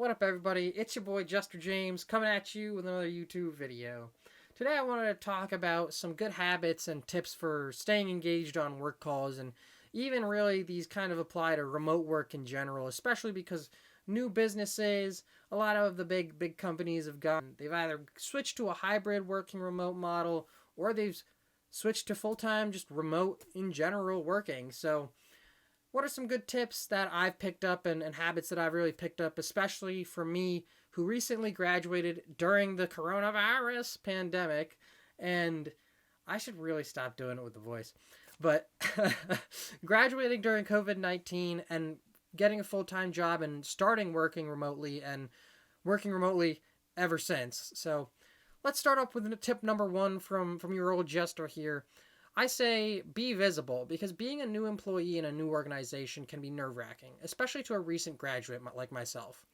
What up, everybody? It's your boy Jester James coming at you with another YouTube video. Today I wanted to talk about some good habits and tips for staying engaged on work calls, and even really these kind of apply to remote work in general, especially because new businesses, a lot of the big companies they've either switched to a hybrid working remote model, or they've switched to full-time just remote in general working. So what are some good tips that I've picked up and habits that I've really picked up, especially for me who recently graduated during the coronavirus pandemic? And I should really stop doing it with the voice. But graduating during COVID-19 and getting a full-time job and starting working remotely and working remotely ever since. So let's start off with tip number one from your old Jester here. I say be visible, because being a new employee in a new organization can be nerve-wracking, especially to a recent graduate like myself.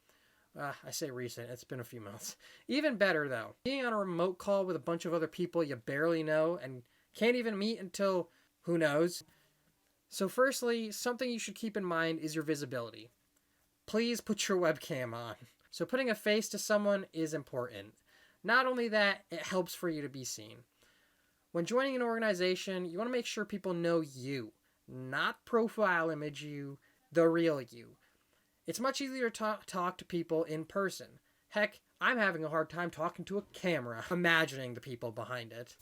I say recent, it's been a few months. Even better, though, being on a remote call with a bunch of other people you barely know and can't even meet until who knows. So firstly, something you should keep in mind is your visibility. Please put your webcam on. So putting a face to someone is important. Not only that, it helps for you to be seen. When joining an organization, you want to make sure people know you, not profile image you, the real you. It's much easier to talk to people in person. Heck, I'm having a hard time talking to a camera, imagining the people behind it.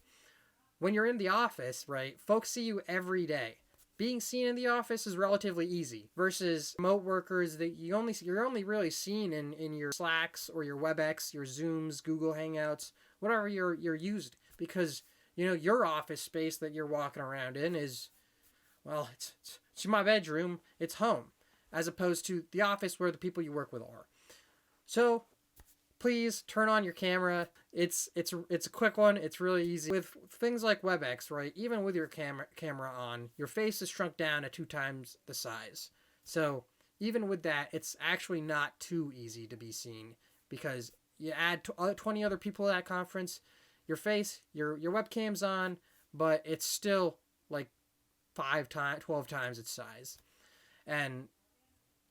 When you're in the office, right, folks see you every day. Being seen in the office is relatively easy versus remote workers that you're only really seen in your Slacks or your WebEx, your Zooms, Google Hangouts, whatever you're used, because your office space that you're walking around in is, well, it's my bedroom, it's home, as opposed to the office where the people you work with are. So please turn on your camera. It's a quick one. It's really easy. With things like WebEx, right, even with your camera on, your face is shrunk down to 2 times the size. So even with that, it's actually not too easy to be seen, because you add 20 other people at that conference, your face, your webcam's on, but it's still like 12 times its size. And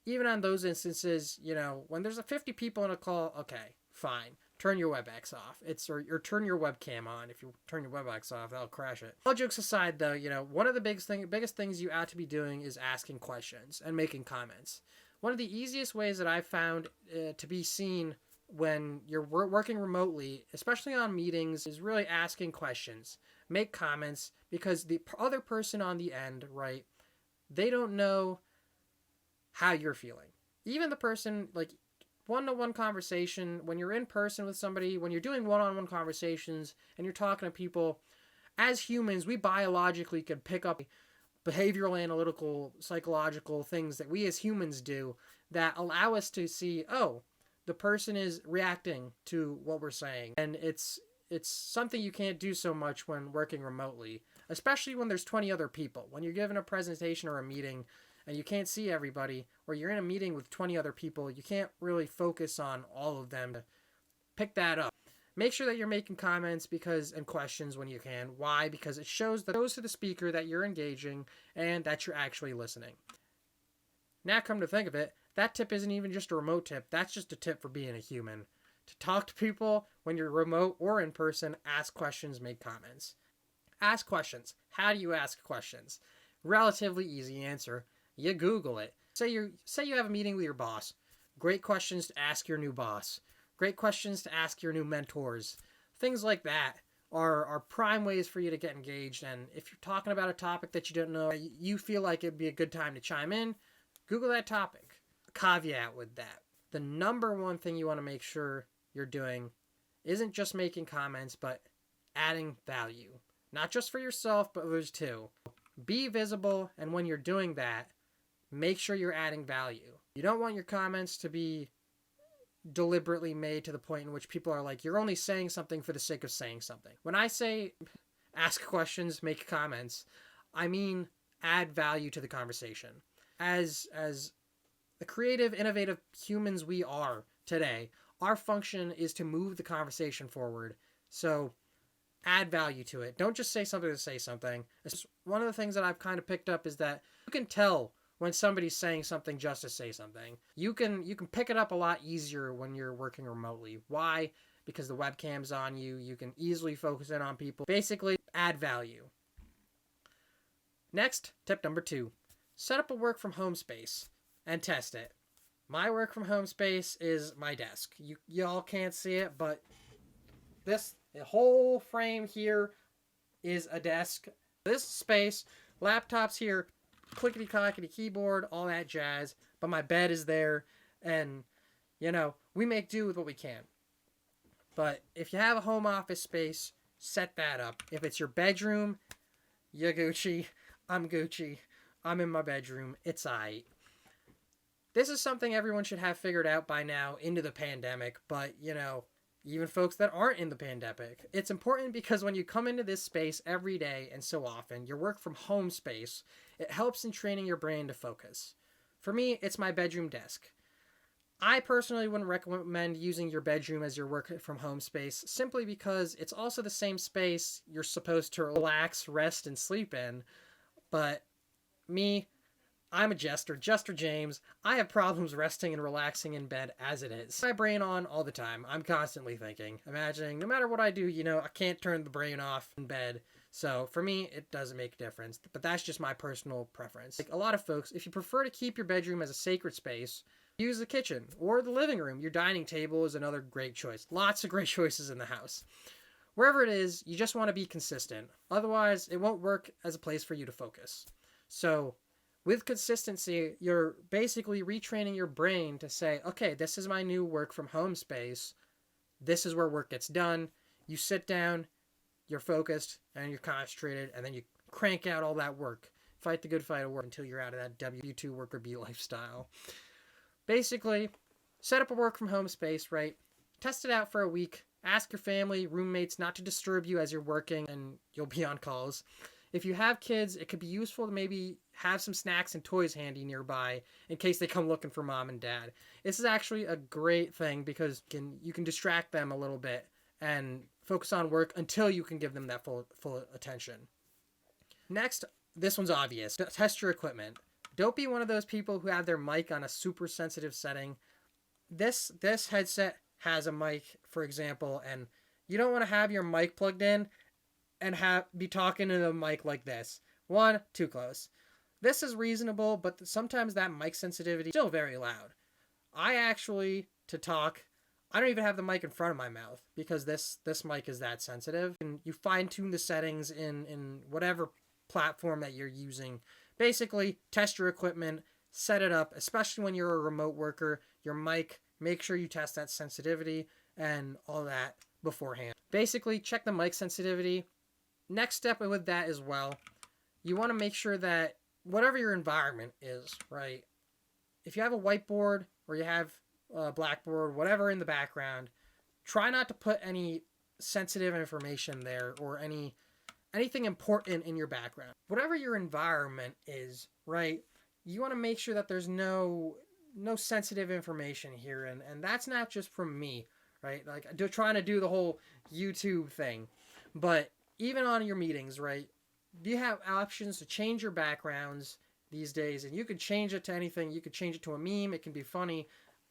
even on those instances, when there's 50 people in a call, okay, fine, turn your WebEx off. Or turn your webcam on. If you turn your WebEx off, that'll crash it. All jokes aside, though, one of the biggest things you ought to be doing is asking questions and making comments. One of the easiest ways that I've found to be seen when you're working remotely, especially on meetings, is really asking questions. Make comments, because the other person on the end, right, they don't know how you're feeling. Even the person, like, one-to-one conversation, when you're in person with somebody, when you're doing one-on-one conversations and you're talking to people, as humans, we biologically can pick up behavioral, analytical, psychological things that we as humans do that allow us to see, oh, the person is reacting to what we're saying. And it's something you can't do so much when working remotely, especially when there's 20 other people. When you're giving a presentation or a meeting and you can't see everybody, or you're in a meeting with 20 other people, you can't really focus on all of them to pick that up. Make sure that you're making comments and questions when you can. Why? Because it shows to the speaker that you're engaging and that you're actually listening. Now, come to think of it, that tip isn't even just a remote tip. That's just a tip for being a human. To talk to people when you're remote or in person, ask questions, make comments. Ask questions. How do you ask questions? Relatively easy answer. You Google it. Say you have a meeting with your boss. Great questions to ask your new boss. Great questions to ask your new mentors. Things like that are prime ways for you to get engaged. And if you're talking about a topic that you don't know, you feel like it'd be a good time to chime in, Google that topic. Caveat with that, the number one thing you want to make sure you're doing isn't just making comments, but adding value. Not just for yourself, but others too. Be visible, and when you're doing that, make sure you're adding value. You don't want your comments to be deliberately made to the point in which people are like, you're only saying something for the sake of saying something. When I say ask questions, make comments, I mean add value to the conversation. As the creative, innovative humans we are today, our function is to move the conversation forward. So add value to it. Don't just say something to say something. One of the things that I've kind of picked up is that you can tell when somebody's saying something just to say something. You can pick it up a lot easier when you're working remotely. Why? Because the webcam's on you. You can easily focus in on people. Basically, add value. Next, tip number 2. Set up a work from home space and test it. My work from home space is my desk. Y'all can't see it, but the whole frame here is a desk. This space, laptops here, clickety-clackety keyboard, all that jazz, but my bed is there, and, we make do with what we can. But if you have a home office space, set that up. If it's your bedroom, you're Gucci. I'm Gucci. I'm in my bedroom. It's aight. This is something everyone should have figured out by now into the pandemic, but, even folks that aren't in the pandemic. It's important because when you come into this space every day and so often, your work from home space, it helps in training your brain to focus. For me, it's my bedroom desk. I personally wouldn't recommend using your bedroom as your work from home space simply because it's also the same space you're supposed to relax, rest, and sleep in. But me, I'm a Jester James. I have problems resting and relaxing in bed as it is. My brain on all the time. I'm constantly thinking, imagining, no matter what I do, I can't turn the brain off in bed. So for me, it doesn't make a difference. But that's just my personal preference. Like a lot of folks, if you prefer to keep your bedroom as a sacred space, use the kitchen or the living room. Your dining table is another great choice. Lots of great choices in the house. Wherever it is, you just want to be consistent. Otherwise, it won't work as a place for you to focus. So with consistency, you're basically retraining your brain to say, okay, this is my new work from home space. This is where work gets done. You sit down, you're focused, and you're concentrated, and then you crank out all that work. Fight the good fight of work until you're out of that W2 worker bee lifestyle. Basically, set up a work from home space, right? Test it out for a week. Ask your family, roommates not to disturb you as you're working, and you'll be on calls. If you have kids, it could be useful to maybe have some snacks and toys handy nearby in case they come looking for mom and dad. This is actually a great thing because you can distract them a little bit and focus on work until you can give them that full attention. Next, this one's obvious. Test your equipment. Don't be one of those people who have their mic on a super sensitive setting. This headset has a mic, for example, and you don't want to have your mic plugged in and be talking to the mic like this. 1, too close. This is reasonable, but sometimes that mic sensitivity is still very loud. I actually, to talk, I don't even have the mic in front of my mouth because this mic is that sensitive. And you fine-tune the settings in whatever platform that you're using. Basically, test your equipment, set it up, especially when you're a remote worker. Your mic, make sure you test that sensitivity and all that beforehand. Basically, check the mic sensitivity. Next step with that as well, you want to make sure that whatever your environment is, right? If you have a whiteboard or you have a blackboard, whatever in the background, try not to put any sensitive information there or anything important in your background. Whatever your environment is, right? You want to make sure that there's no sensitive information here, and that's not just from me, right? Like trying to do the whole YouTube thing, but even on your meetings, right? You have options to change your backgrounds these days, and you could change it to anything. You could change it to a meme. It can be funny,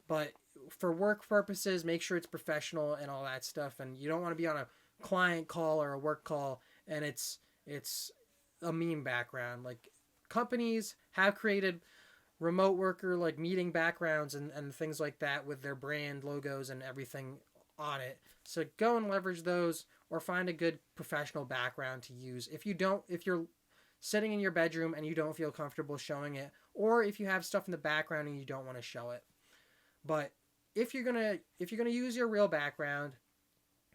but for work purposes, make sure it's professional and all that stuff. And you don't want to be on a client call or a work call and it's a meme background. Like companies have created remote worker like meeting backgrounds and things like that with their brand logos and everything on it. So go and leverage those or find a good professional background to use. If you're sitting in your bedroom and you don't feel comfortable showing it, or if you have stuff in the background and you don't want to show it. But if you're gonna use your real background,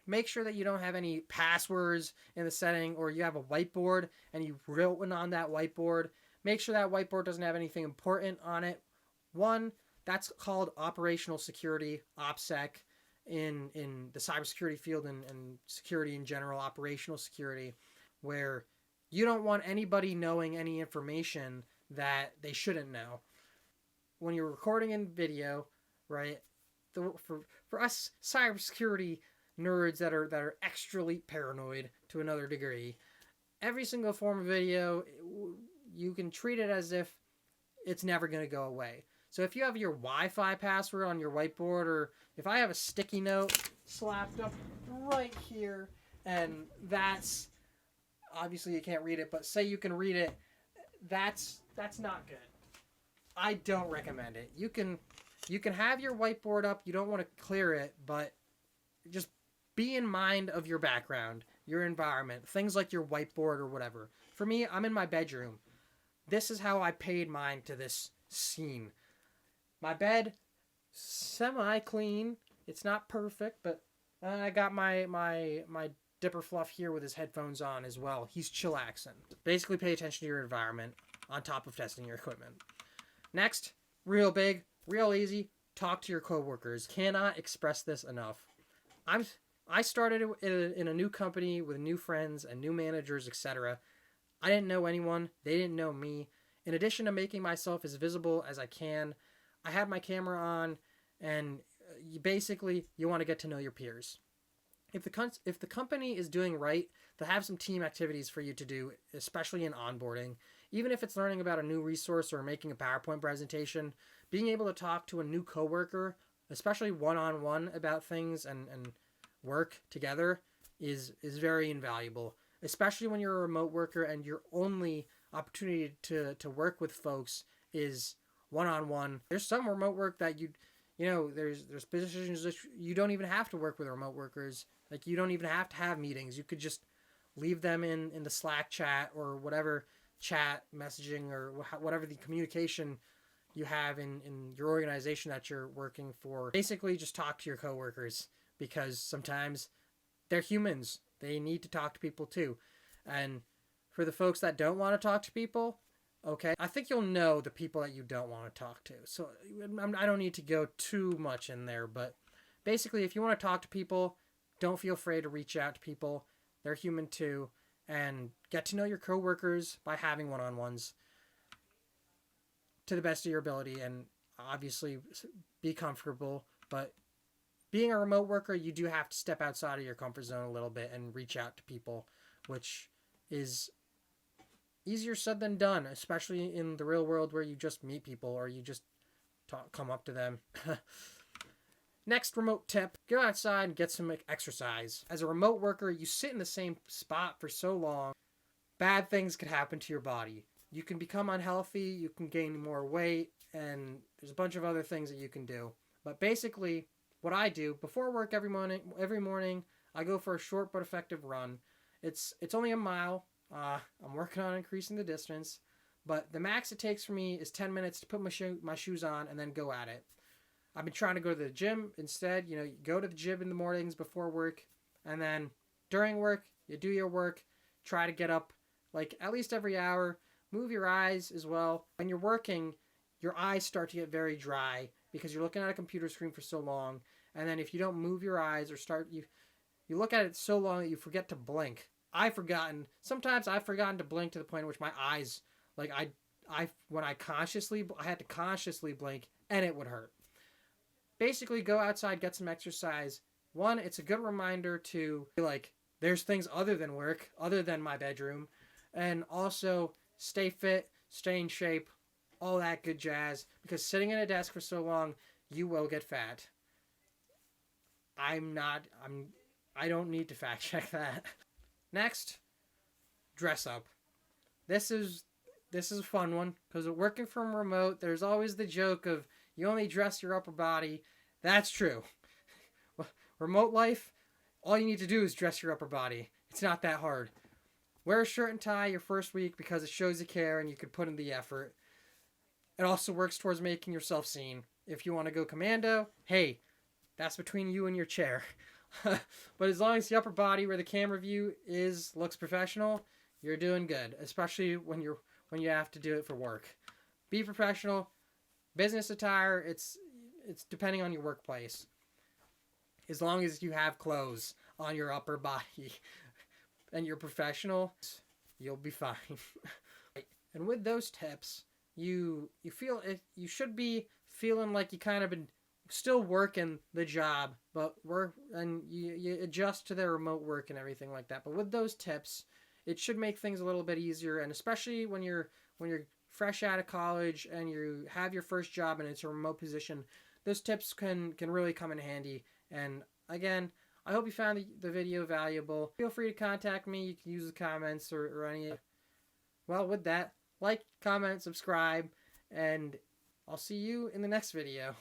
make sure that you don't have any passwords in the setting, or you have a whiteboard and you've written on that whiteboard. Make sure that whiteboard doesn't have anything important on it. One, that's called operational security, OPSEC, in the cybersecurity field and security in general, operational security, where you don't want anybody knowing any information that they shouldn't know. When you're recording in video, right, for us cybersecurity nerds that are extremely paranoid to another degree, every single form of video, you can treat it as if it's never going to go away. So if you have your Wi-Fi password on your whiteboard, or if I have a sticky note slapped up right here, and that's obviously you can't read it, but say you can read it, that's not good. I don't recommend it. You can have your whiteboard up. You don't want to clear it, but just be in mind of your background, your environment, things like your whiteboard or whatever. For me, I'm in my bedroom. This is how I paid mine to this scene. My bed, semi-clean. It's not perfect, but I got my Dipper Fluff here with his headphones on as well. He's chillaxing. Basically, pay attention to your environment on top of testing your equipment. Next, real big, real easy, talk to your coworkers. Cannot express this enough. I started in a new company with new friends and new managers, etc. I didn't know anyone. They didn't know me. In addition to making myself as visible as I can, I had my camera on, and you want to get to know your peers. If the company is doing right, they'll have some team activities for you to do, especially in onboarding. Even if it's learning about a new resource or making a PowerPoint presentation, being able to talk to a new coworker, especially one-on-one about things and work together is very invaluable, especially when you're a remote worker and your only opportunity to work with folks is one-on-one. There's some remote work that there's positions that you don't even have to work with remote workers. Like, you don't even have to have meetings. You could just leave them in the Slack chat or whatever chat messaging or whatever the communication you have in your organization that you're working for. Basically, just talk to your coworkers, because sometimes they're humans. They need to talk to people too. And for the folks that don't want to talk to people, okay, I think you'll know the people that you don't want to talk to. So I don't need to go too much in there, but basically, if you want to talk to people, don't feel afraid to reach out to people. They're human too. And get to know your coworkers by having one-on-ones to the best of your ability, and obviously be comfortable. But being a remote worker, you do have to step outside of your comfort zone a little bit and reach out to people, which is easier said than done, especially in the real world where you just meet people or you just come up to them. Next remote tip, go outside and get some exercise. As a remote worker, you sit in the same spot for so long, bad things could happen to your body. You can become unhealthy, you can gain more weight, and there's a bunch of other things that you can do. But basically, what I do before work every morning, I go for a short but effective run. It's only a mile. I'm working on increasing the distance, but the max it takes for me is 10 minutes to put my shoes on and then go at it. I've been trying to go to the gym instead. You go to the gym in the mornings before work, and then during work, you do your work. Try to get up like at least every hour. Move your eyes as well. When you're working, your eyes start to get very dry because you're looking at a computer screen for so long. And then if you don't move your eyes or you look at it so long that you forget to blink. Sometimes I've forgotten to blink to the point in which my eyes, like I had to consciously blink, and it would hurt. Basically, go outside, get some exercise. One, it's a good reminder to, like, there's things other than work, other than my bedroom. And also, stay fit, stay in shape, all that good jazz. Because sitting at a desk for so long, you will get fat. I don't need to fact check that. Next, dress up. This is a fun one, because working from remote, there's always the joke of you only dress your upper body. That's true. Remote life, all you need to do is dress your upper body. It's not that hard. Wear a shirt and tie your first week because it shows you care and you can put in the effort. It also works towards making yourself seen. If you want to go commando, hey, that's between you and your chair. But as long as the upper body where the camera view looks professional, you're doing good, especially when you have to do it for work. Be professional. Business attire, it's depending on your workplace. As long as you have clothes on your upper body and you're professional, you'll be fine. And with those tips, you should be feeling like you kind of been still working the job, but you adjust to the remote work and everything like that. But with those tips, it should make things a little bit easier, and especially when you're fresh out of college and you have your first job and it's a remote position, those tips can really come in handy. And again, I hope you found the video valuable. Feel free to contact me. You can use the comments or any. Well, with that, like, comment, subscribe, and I'll see you in the next video.